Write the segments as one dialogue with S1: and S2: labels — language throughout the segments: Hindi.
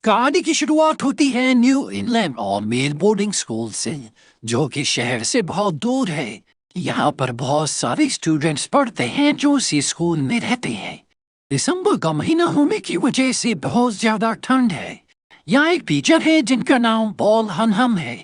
S1: कहानी की शुरुआत होती है न्यू इंग्लैंड और मेल बोर्डिंग स्कूल से, जो कि शहर से बहुत दूर है। यहाँ पर बहुत सारे स्टूडेंट्स पढ़ते हैं जो इसी स्कूल में रहते हैं। दिसंबर का महीना होने की वजह से बहुत ज्यादा ठंड है। यहाँ एक टीचर है जिनका नाम पॉल हनहम है।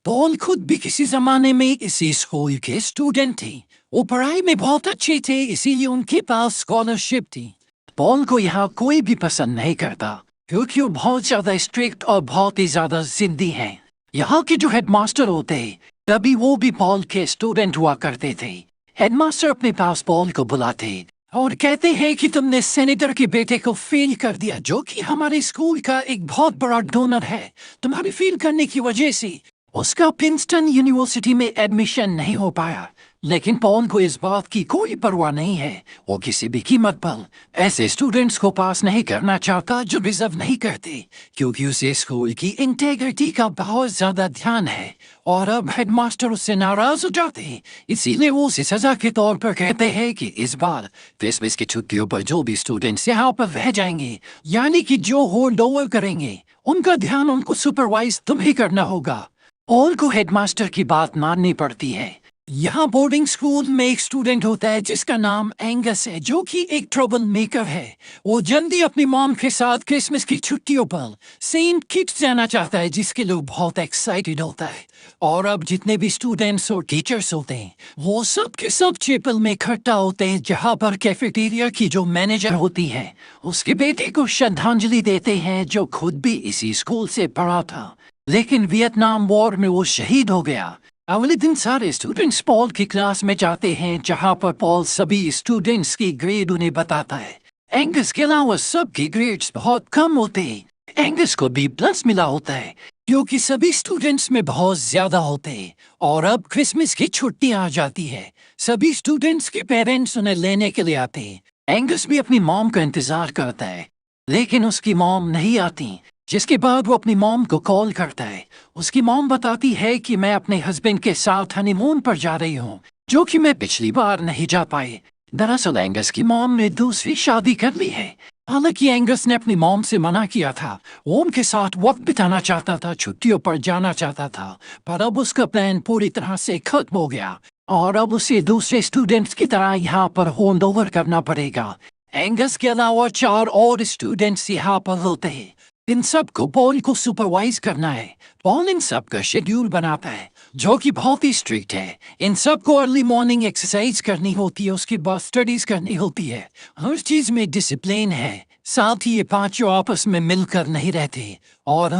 S1: पॉल खुद भी किसी जमाने में इसी स्कूल के स्टूडेंट थे। वो पढ़ाई में बहुत अच्छे थे, इसीलिए उनके पास स्कॉलरशिप थी। पॉल को यहाँ कोई भी पसंद नहीं करता, क्योंकि वो बहुत ज्यादा स्ट्रिक्ट और बहुत ही ज्यादा जिद्दी हैं। यहाँ के जो हेडमास्टर होते हैं, तभी वो भी पॉल के स्टूडेंट हुआ करते थे। हेडमास्टर अपने पास पॉल को बुलाते और कहते हैं कि तुमने सेनेटर के बेटे को फेल कर दिया, जो कि हमारे स्कूल का एक बहुत बड़ा डोनर है। तुम्हारी फेल करने की वजह से उसका प्रिंसटन यूनिवर्सिटी में एडमिशन नहीं हो पाया। लेकिन पॉल को इस बात की कोई परवाह नहीं है। वो किसी भी कीमत पर ऐसे स्टूडेंट्स को पास नहीं करना चाहता जो रिजर्व नहीं करते, क्योंकि उसे स्कूल की इंटेग्रिटी का बहुत ज्यादा ध्यान है। और अब हेडमास्टर उससे नाराज हो जाते हैं, इसीलिए वो उसे सजा के तौर पर कहते हैं कि इस बार क्रिसमस की छुट्टियों पर जो भी स्टूडेंट्स यहाँ पर रह जाएंगे, यानी कि जो होल्ड ओवर करेंगे, उनका ध्यान उनको सुपरवाइज तुम्हें करना होगा। पॉल को हेडमास्टर की बात माननी पड़ती है। यहाँ बोर्डिंग स्कूल में एक स्टूडेंट होता है जिसका नाम एंगस है, जो कि एक ट्रबल मेकर है। वो जल्दी अपनी मॉम के साथ क्रिसमस की छुट्टियों पर सेंट किट्स जाना चाहता है, जिसके लिए बहुत एक्साइटेड होता है। और अब जितने भी स्टूडेंट्स और टीचर्स होते हैं, वो सब के सब चैपल में इकट्ठा होते हैं, जहाँ पर कैफेटेरिया की जो मैनेजर होती है उसके बेटे को श्रद्धांजलि देते हैं, जो खुद भी इसी स्कूल से पढ़ा था, लेकिन वियतनाम वॉर में वो शहीद हो गया। अगले दिन सारे स्टूडेंट्स पॉल की क्लास में जाते हैं, जहाँ पर पॉल सभी स्टूडेंट्स की ग्रेड उन्हें बताता है। एंगस के अलावा सबकी ग्रेड्स बहुत कम होते हैं। एंगस को B+ मिला होता है, क्योंकि सभी स्टूडेंट्स में बहुत ज्यादा होते हैं। और अब क्रिसमस की छुट्टी आ जाती है। सभी स्टूडेंट्स के पेरेंट्स उन्हें लेने के लिए आते हैं। एंगस भी अपनी मॉम का इंतजार करता है, लेकिन उसकी मॉम नहीं आती। जिसके बाद वो अपनी मॉम को कॉल करता है। उसकी मॉम बताती है कि मैं अपने हस्बैंड के साथ हनीमून पर जा रही हूँ, जो कि मैं पिछली बार नहीं जा पाई। दरअसल एंगस की मॉम ने दूसरी शादी कर ली है। हालांकि एंगस ने अपनी मॉम से मना किया था। वो उनके साथ वक्त बिताना चाहता था, छुट्टियों पर जाना चाहता था, पर अब उसका प्लान पूरी तरह से खत्म हो गया और अब उसे दूसरे स्टूडेंट्स की तरह यहाँ पर होल्ड ओवर करना पड़ेगा। एंगस के अलावा 4 और स्टूडेंट्स यहाँ पर होते हैं। इन सब को पॉल को सुपरवाइज करना है। पॉल इन सब का शेड्यूल बनाता है, जो कि बहुत ही स्ट्रिक्ट है। इन सब को अर्ली मॉर्निंग एक्सरसाइज करनी होती है, उसके बाद स्टडीज करनी होती है। हर चीज में डिसिप्लिन है। साथ ही ये पांचों आपस में मिलकर नहीं रहते। और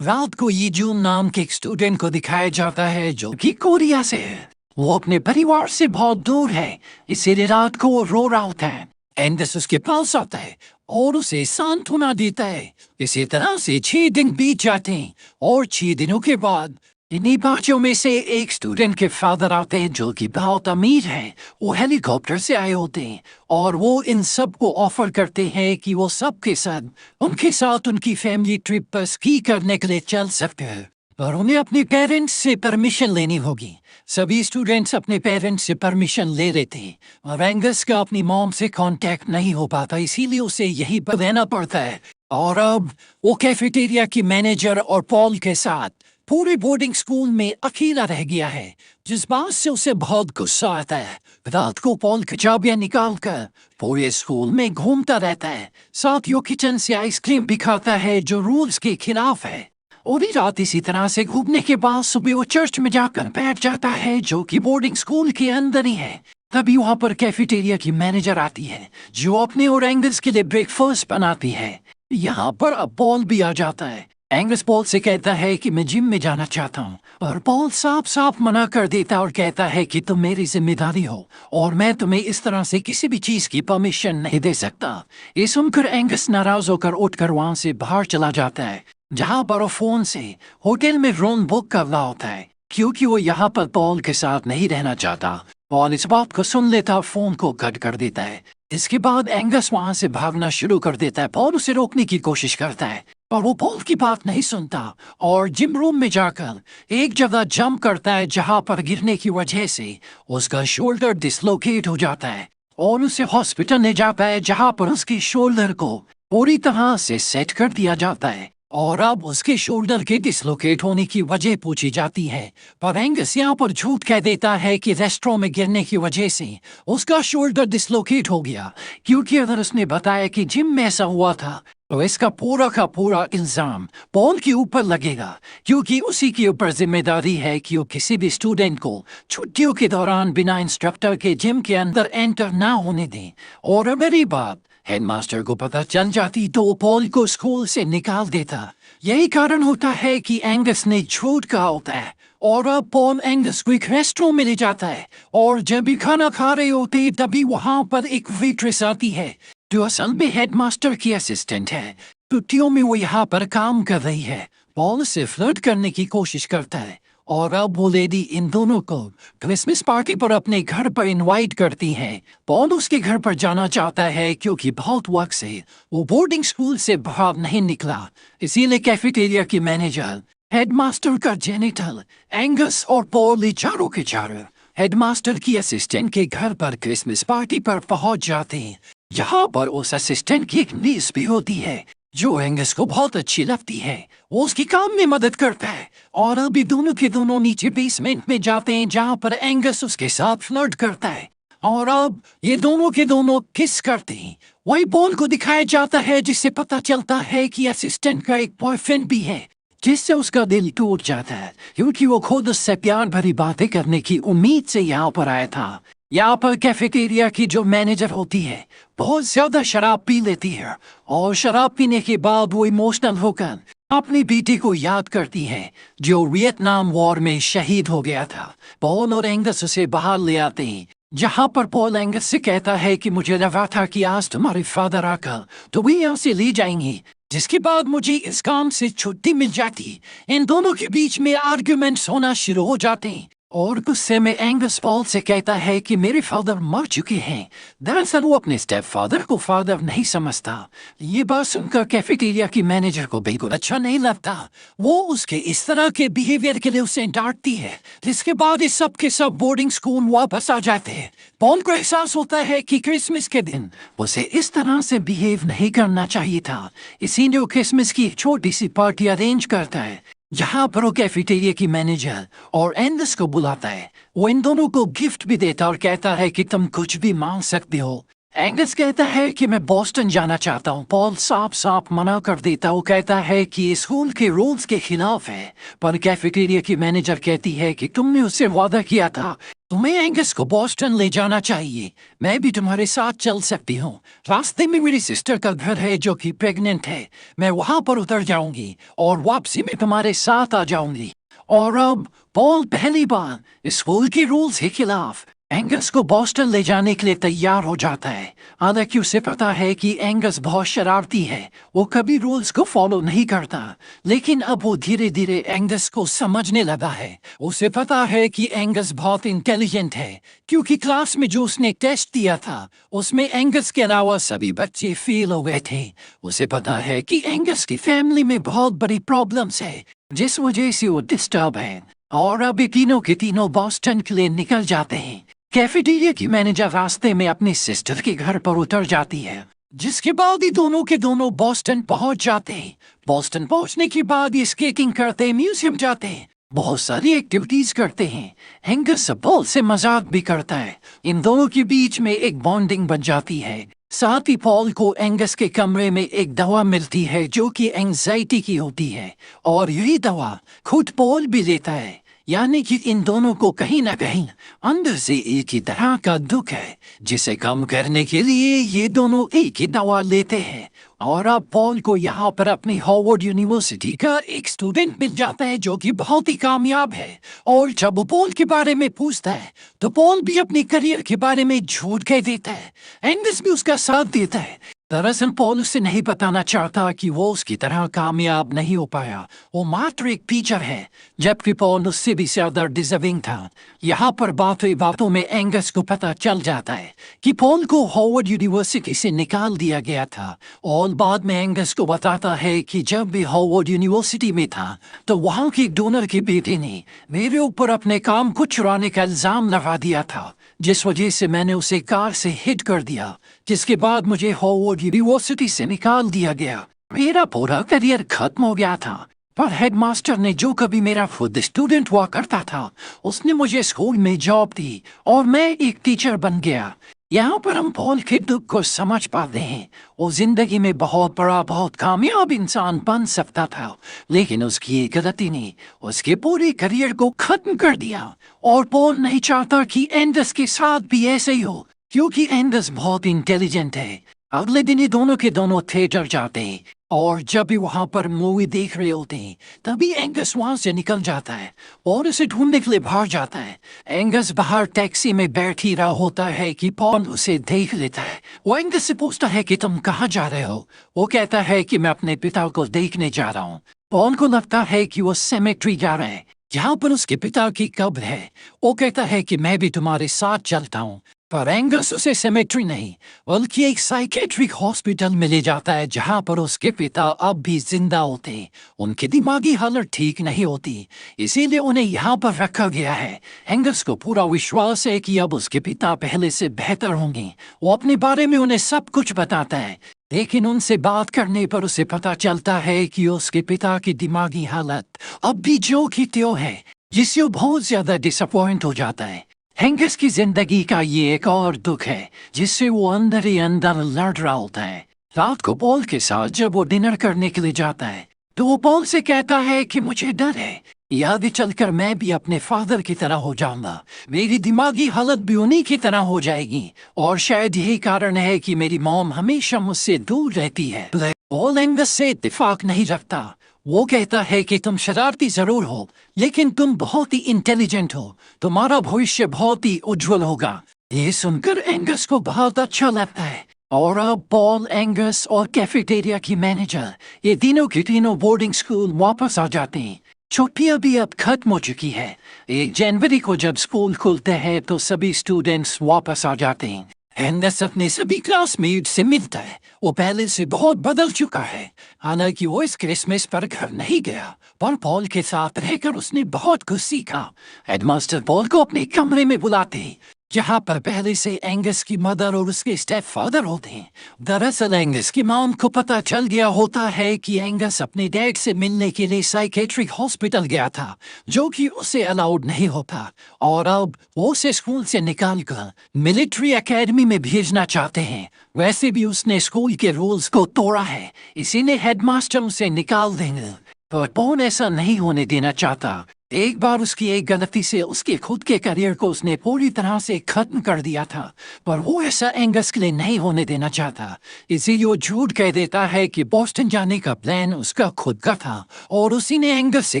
S1: रात को ये जून नाम के एक स्टूडेंट को दिखाया जाता है, जो कि कोरिया से है। वो अपने परिवार से बहुत दूर है, इसीलिए रात को वो रो रहा होता है। एंगस उसके पास आता है और उसे सांत्वना देता है। इसी तरह से 6 दिन बीत जाते हैं और 6 दिनों के बाद इन्हीं पांचों में से एक स्टूडेंट के फादर आते हैं, जो कि बहुत अमीर हैं। वो हेलीकॉप्टर से आए होते हैं और वो इन सब को ऑफर करते हैं कि वो सबके साथ उनके साथ उनकी फैमिली ट्रिप पर स्की करने के लिए चल सकते हैं, पर उन्हें अपने पेरेंट्स से परमिशन लेनी होगी। सभी स्टूडेंट्स अपने पेरेंट्स से परमिशन ले रहे थे और एंगस का अपनी मॉम से कांटेक्ट नहीं हो पाता, इसीलिए उसे यहीं पर रहना पड़ता है। और अब वो कैफेटेरिया की मैनेजर और पॉल के साथ पूरे बोर्डिंग स्कूल में अकेला रह गया है, जिस बात से उसे बहुत गुस्सा आता है। रात को पॉल की चाबियां निकाल कर पूरे स्कूल में घूमता रहता है। साथ ही वो किचन से आइसक्रीम भी खाता है, जो रूल्स के खिलाफ है। और रात इसी तरह से घूमने के बाद सुबह वो चर्च में जाकर बैठ जाता है, जो कि बोर्डिंग स्कूल के अंदर ही है। तभी वहाँ पर कैफेटेरिया की मैनेजर आती है, जो अपने और एंगस के लिए ब्रेकफास्ट बनाती है। यहाँ पर अब पॉल भी आ जाता है। एंगस पॉल से कहता है कि मैं जिम में जाना चाहता हूँ, और पॉल साफ साफ मना कर देता और कहता है कि तुम मेरी जिम्मेदारी हो और मैं तुम्हें इस तरह से किसी भी चीज की परमिशन नहीं दे सकता। ये सुनकर एंगस नाराज होकर उठकर वहाँ से बाहर चला जाता है, जहाँ पर वो फोन से होटल में रूम बुक कर रहा होता है, क्योंकि वो यहाँ पर पॉल के साथ नहीं रहना चाहता। पॉल इस बात को सुन लेता और फोन को कट कर देता है। इसके बाद एंगस वहाँ से भागना शुरू कर देता है। पॉल उसे रोकने की कोशिश करता है, पर वो पॉल की बात नहीं सुनता और जिम रूम में जाकर एक जगह जंप करता है, जहाँ पर गिरने की वजह से उसका शोल्डर डिसलोकेट हो जाता है और उसे हॉस्पिटल ले जाता है, जहाँ पर उसकी शोल्डर को पूरी तरह से सेट कर दिया जाता है। और अब उसके शोल्डर के डिसलोकेट होने की वजह पूछी जाती है, पर एंगस यहाँ पर झूठ कह देता है कि रेस्टोरेंट में गिरने की वजह से उसका शोल्डर डिसलोकेट हो गया, क्योंकि अगर उसने बताया कि जिम में ऐसा हुआ था तो इसका पूरा का पूरा इल्जाम पॉल के ऊपर लगेगा, क्योंकि उसी के ऊपर जिम्मेदारी है कि वो किसी भी स्टूडेंट को छुट्टियों के दौरान बिना इंस्ट्रक्टर के जिम के अंदर एंटर ना होने दें। और अगर ये बात हेडमास्टर को पता चल जाती तो वो पॉल को स्कूल से निकाल देता। यही कारण होता है कि एंगस ने झूठ कहा होता है, और अब पॉल एंगस को एक रेस्टोरेंट में ले जाता है, और जब भी खाना खा रहे होते हैं तभी वहां पर एक वेट्रेस आती है जो असल में हेडमास्टर की असिस्टेंट है। छुट्टियों में वो यहाँ पर काम कर रही है। पॉल से फ्लर्ट करने की कोशिश करता है, और अब वो लेडी इन दोनों को क्रिसमस पार्टी पर अपने घर पर इनवाइट करती है। पॉल उसके घर पर जाना चाहता है क्योंकि बहुत वक्त से वो बोर्डिंग स्कूल से बाहर नहीं निकला, इसीलिए कैफेटेरिया की मैनेजर, हेडमास्टर का जेनिटल, एंगस और पॉल चारों के चारों हेडमास्टर की असिस्टेंट के घर पर क्रिसमस पार्टी पर पहुंच जाते हैं। यहाँ पर उस असिस्टेंट की एक नीस भी होती है जो एंगस को बहुत अच्छी लगती है। वो उसकी काम में मदद करता है, और अभी दोनों के दोनों नीचे बेसमेंट में जाते हैं जहाँ पर एंगस उसके साथ फ्लर्ट करता है, और अब ये दोनों के दोनों किस करते हैं। वही पॉल को दिखाया जाता है जिससे पता चलता है कि असिस्टेंट का एक बॉयफ्रेंड भी है, जिससे उसका दिल टूट जाता है, क्योंकि वो खुद उससे प्यार भरी बातें करने की उम्मीद से यहाँ पर आया था। यहाँ पर कैफेटेरिया की जो मैनेजर होती है बहुत ज्यादा शराब पी लेती है, और शराब पीने के बाद वो इमोशनल होकर अपनी बेटी को याद करती है जो वियतनाम वॉर में शहीद हो गया था। पॉल और एंगस उसे बाहर ले आते हैं, जहाँ पर पॉल एंगस से कहता है कि मुझे लगा था कि आज तुम्हारे फादर आकर तो वे यहाँ से ले जाएंगे, जिसके बाद मुझे इस काम से छुट्टी मिल जाती। इन दोनों के बीच में आर्ग्यूमेंट्स होना शुरू हो जाते हैं, और गुस्से में एंगस पॉल से कहता है कि मेरे फादर मर चुके हैं। दरअसल वो अपने स्टेप फादर को फादर नहीं समझता। ये बात सुनकर कैफेटेरिया की मैनेजर को बिल्कुल अच्छा नहीं लगता। वो उसके इस तरह के बिहेवियर के लिए उसे डांटती है, जिसके बाद इस सब के सब बोर्डिंग स्कूल वापस आ जाते हैं। पॉल को एहसास होता है कि क्रिसमस के दिन उसे इस तरह से बिहेव नहीं करना चाहिए था, इसीलिए वो क्रिसमस की एक छोटी सी पार्टी अरेंज करता है, जहाँ पर वो कैफेटेरिया की मैनेजर और एंगस को बुलाता है। वो इन दोनों को गिफ्ट भी देता और कहता है कि तुम कुछ भी मांग सकते हो। एंगस कहता है कि मैं बोस्टन जाना चाहता हूँ। पॉल साफ साफ मना कर देता। वो कहता है कि ये स्कूल के रूल्स के खिलाफ है, पर कैफेटेरिया की मैनेजर कहती है कि तुमने उससे वादा किया था, तुम्हें एंगस को बोस्टन ले जाना चाहिए। मैं भी तुम्हारे साथ चल सकती हूँ। रास्ते में मेरी सिस्टर का घर है जो कि प्रेग्नेंट है, मैं वहां पर उतर जाऊंगी और वापसी में तुम्हारे साथ आ जाऊंगी। और अब पॉल पहली बार स्कूल के रूल्स के खिलाफ एंगस को बोस्टन ले जाने के लिए तैयार हो जाता है। हालांकि उसे पता है कि एंगस बहुत शरारती है, वो कभी रूल्स को फॉलो नहीं करता, लेकिन अब वो धीरे धीरे एंगस को समझने लगा है। उसे पता है कि एंगस बहुत इंटेलिजेंट है, क्योंकि क्लास में जो उसने टेस्ट दिया था उसमें एंगस के अलावा सभी बच्चे फेल हो गए थे। उसे पता है कि एंगस की फैमिली में बहुत बड़ी प्रॉब्लम्स है, जिस वजह से वो डिस्टर्ब है। और अभी तीनों के तीनों बोस्टन के लिए निकल जाते हैं। कैफेटेरिया की मैनेजर रास्ते में अपनी सिस्टर के घर पर उतर जाती है, जिसके बाद ही दोनों के दोनों बोस्टन पहुंच जाते हैं। बोस्टन पहुंचने के बाद ये स्केटिंग करते, म्यूजियम जाते हैं, बहुत सारी एक्टिविटीज करते हैं। एंगस पॉल से मजाक भी करता है। इन दोनों के बीच में एक बॉन्डिंग बन जाती है। साथ ही पॉल को एंगस के कमरे में एक दवा मिलती है जो कि एंजाइटी की होती है, और यही दवा खुद पॉल भी लेता है। यानी कि इन दोनों को कहीं ना कहीं अंदर से एक ही तरह का दुख है, जिसे कम करने के लिए ये दोनों एक ही दवा लेते हैं। और अब पॉल को यहाँ पर अपनी हार्वर्ड यूनिवर्सिटी का एक स्टूडेंट मिल जाता है जो कि बहुत ही कामयाब है, और जब वो पॉल के बारे में पूछता है तो पॉल भी अपने करियर के बारे में झूठ कह देता है। एंगस भी उसका साथ देता है। दरअसल पॉल उसे नहीं बताना चाहता कि वो उसकी तरह कामयाब नहीं हो पाया, वो मात्र एक टीचर है, जबकि पॉल उससे भी ज्यादा डिजर्विंग था। यहाँ पर बातों में एंगस को पता चल जाता है कि पॉल को हार्वर्ड यूनिवर्सिटी से निकाल दिया गया था, और बाद में एंगस को बताता है कि जब भी हार्वर्ड यूनिवर्सिटी में था तो वहाँ के डोनर के बेटे ने मेरे ऊपर अपने काम को चुराने का इल्जाम लगा दिया था, जिस वजह से मैंने उसे कार से हिट कर दिया, जिसके बाद मुझे हार्वर्ड यूनिवर्सिटी से निकाल दिया गया। मेरा पूरा करियर खत्म हो गया था, पर हेडमास्टर ने जो कभी मेरा खुद स्टूडेंट हुआ करता था उसने मुझे स्कूल में जॉब दी और मैं एक टीचर बन गया। यहाँ पर हम पॉल के दुख को समझ पाते हैं। वो जिंदगी में बहुत बड़ा बहुत कामयाब इंसान बन सकता था, लेकिन उसकी एक गलती ने उसके पूरे करियर को खत्म कर दिया। और पॉल नहीं चाहता कि एंडस के साथ भी ऐसे ही हो, क्योंकि एंडस बहुत इंटेलिजेंट है। अगले दिन ही दोनों के दोनों थिएटर जाते हैं और जब भी वहां पर मूवी देख रहे होते हैं तभी एंगस वहां से निकल जाता है और उसे ढूंढने के लिए बाहर जाता है। एंगस बाहर टैक्सी में बैठ ही रहा होता है कि पॉल उसे देख लेता है। वो एंगस से पूछता है कि तुम कहाँ जा रहे हो। वो कहता है कि मैं अपने पिता को देखने जा रहा हूँ। पॉल को लगता है कि वो सेमेट्री जा रहा है जहाँ पर उसके पिता की कब्र है। वो कहता है कि मैं भी तुम्हारे साथ चलता हूँ, पर एंगस उसे सेमेट्री नहीं बल्कि एक साइकेट्रिक हॉस्पिटल में ले जाता है जहां पर उसके पिता अब भी जिंदा होते हैं। उनकी दिमागी हालत ठीक नहीं होती, इसीलिए उन्हें यहाँ पर रखा गया है। एंगस को पूरा विश्वास है कि अब उसके पिता पहले से बेहतर होंगे। वो अपने बारे में उन्हें सब कुछ बताता है, लेकिन उनसे बात करने पर उसे पता चलता है कि उसके पिता की दिमागी हालत अब भी जो की त्यों है, जिससे वो बहुत ज्यादा डिसअपॉइंट हो जाता है। एंगस की जिंदगी का ये एक और दुख है जिससे वो अंदर ही अंदर लड़ रहा होता है। रात को पॉल के साथ जब वो डिनर करने के लिए जाता है तो वो पॉल से कहता है कि मुझे डर है, आगे चलकर मैं भी अपने फादर की तरह हो जाऊंगा। मेरी दिमागी हालत भी उन्हीं की तरह हो जाएगी और शायद यही कारण है कि मेरी मॉम हमेशा मुझसे दूर रहती है। पॉल एंगस से इत्तेफाक नहीं रखता। वो कहता है कि तुम शरारती जरूर हो, लेकिन तुम बहुत ही इंटेलिजेंट हो, तुम्हारा भविष्य बहुत ही उज्जवल होगा। ये सुनकर एंगस को बहुत अच्छा लगता है और अब पॉल, एंगस और कैफेटेरिया की मैनेजर ये तीनों के तीनों बोर्डिंग स्कूल वापस आ जाते हैं। छुट्टियां भी अब खत्म हो चुकी है। 1 जनवरी को जब स्कूल खुलते हैं तो सभी स्टूडेंट्स वापस आ जाते हैं। एंगस अपने सभी क्लासमेट से मिलता है। वो पहले से बहुत बदल चुका है। हालांकि वो इस क्रिसमस पर घर नहीं गया, पर पॉल के साथ रहकर उसने बहुत कुछ सीखा। हेडमास्टर पॉल को अपने कमरे में बुलाते जहाँ पर पहले से एंगस की मदर और उसके स्टेप फादर होते हैं। दरअसल एंगस की मॉम को पता चल गया होता है कि एंगस अपने डैड से मिलने के लिए साइकेट्रिक हॉस्पिटल गया था, जो कि उसे अलाउड नहीं होता, और अब वो उसे स्कूल से निकालकर मिलिट्री एकेडमी में भेजना चाहते हैं। वैसे भी उसने स्कूल के रूल्स को तोड़ा है, इसीलिए हेडमास्टर उसे निकाल देंगे, पर पॉल ऐसा नहीं होने देना चाहता। एक बार उसकी एक गलती से उसके खुद के करियर को उसने पूरी तरह से खत्म कर दिया था, पर वो ऐसा एंगस के लिए नहीं होने देना चाहता। इसीलिए वो झूठ कह देता है कि बोस्टन जाने का प्लान उसका खुद का था और उसी ने एंगस से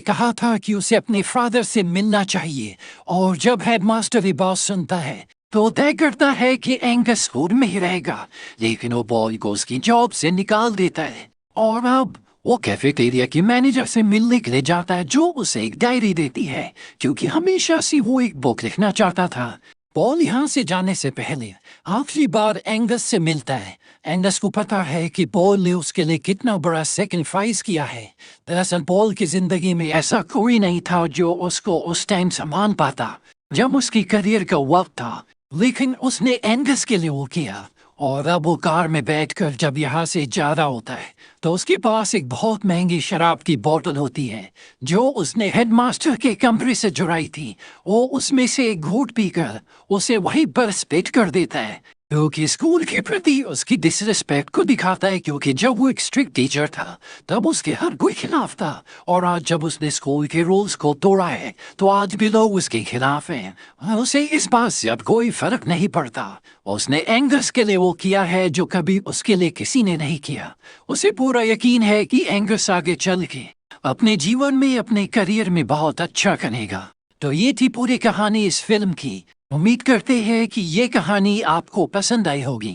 S1: कहा था कि उसे अपने फादर से मिलना चाहिए। और जब हेडमास्टर ये बात सुनता है तो तय करता है कि एंगस स्कूल में ही रहेगा, लेकिन वो बॉय को उसकी जॉब से निकाल देता है। और अब वो कैफेटेरिया की मैनेजर से मिलने के लिए जाता है, जो उसे एक डायरी देती है, क्योंकि हमेशा से वो एक बुक लिखना चाहता था। पॉल यहाँ से जाने से पहले आखिरी बार एंगस से मिलता है। एंगस को पता है कि पॉल ने उसके लिए कितना बड़ा सेक्रीफाइस किया है। दरअसल पॉल की जिंदगी में ऐसा कोई नहीं था जो उसको उस टाइम सम्मान पाता जब उसकी करियर का वक्त था, लेकिन उसने एंगस के लिए वो किया। और अब वो कार में बैठकर जब यहाँ से जा रहा होता है तो उसके पास एक बहुत महंगी शराब की बोतल होती है जो उसने हेडमास्टर के कमरे से चुराई थी। वो उसमें से एक घूंट पीकर उसे वहीं पर स्पिट कर देता है, क्योंकि स्कूल के प्रति उसकी डिसरिस्पेक्ट को दिखाता है। क्योंकि जब वो एक स्ट्रिक्ट टीचर था तब उसके हर कोई खिलाफ था, और आज जब उसने स्कूल के रूल्स को तोड़ा है तो आज भी लोग उसके खिलाफ हैं। उसे इस बात से अब कोई फर्क नहीं पड़ता। उसने एंगस के लिए वो किया है जो कभी उसके लिए किसी ने नहीं किया। उसे पूरा यकीन है कि एंगस आगे चल के अपने जीवन में, अपने करियर में बहुत अच्छा करेगा। तो ये थी पूरी कहानी इस फिल्म की। उम्मीद करते हैं कि ये कहानी आपको पसंद आई होगी।